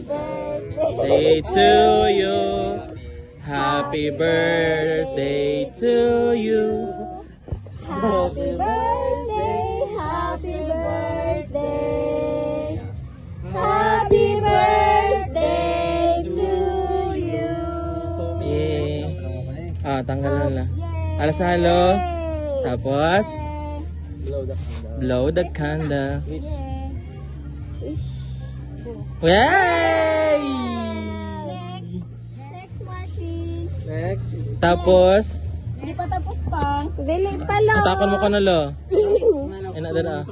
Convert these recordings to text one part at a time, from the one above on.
birthday to you. Happy birthday to you. Happy birthday, happy birthday. Happy birthday to you. Yeah. Ah, tanggal na. Alas halo. Tapos blow the candle. Yay! Next, Martin. Next. Tapos Hindi pa tapos pa. Dili pa lang. takon mo ka na lo. Ina dara.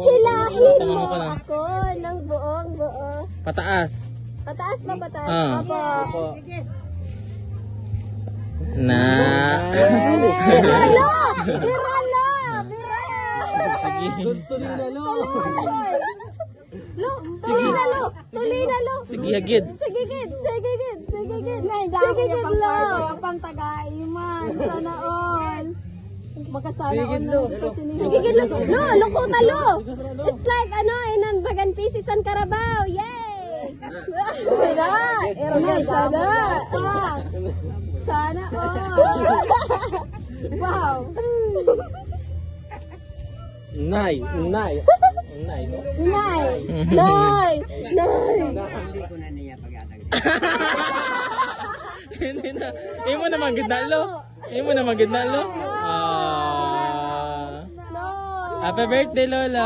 Hilahin mo ako ng buong buo. Pataas. Pataas ba pataas? Ah. Opo. Na. Biralo! Biralo! Sige. Lo, tuloy na lo. Tuloy na lo. Sige agid. Sige gid. Sige gid. Sige gid. Sige gid lo. Pang taga-iman. Sana all. Magkasana all na. Sige gid lo. Lo, loko talo. It's like ano, inan bagan pieces ang Carabao. Yay! Sana. Sana all. Wow. Nay. Nay. Nay. Nay! Nay! Nay! Hindi na. Imo na magidalo. Imo na magidalo. Ah. Happy birthday Lola.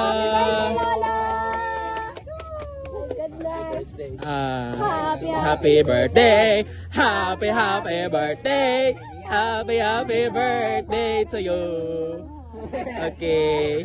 Ah. Happy birthday. Happy birthday. Happy birthday to you. Okay.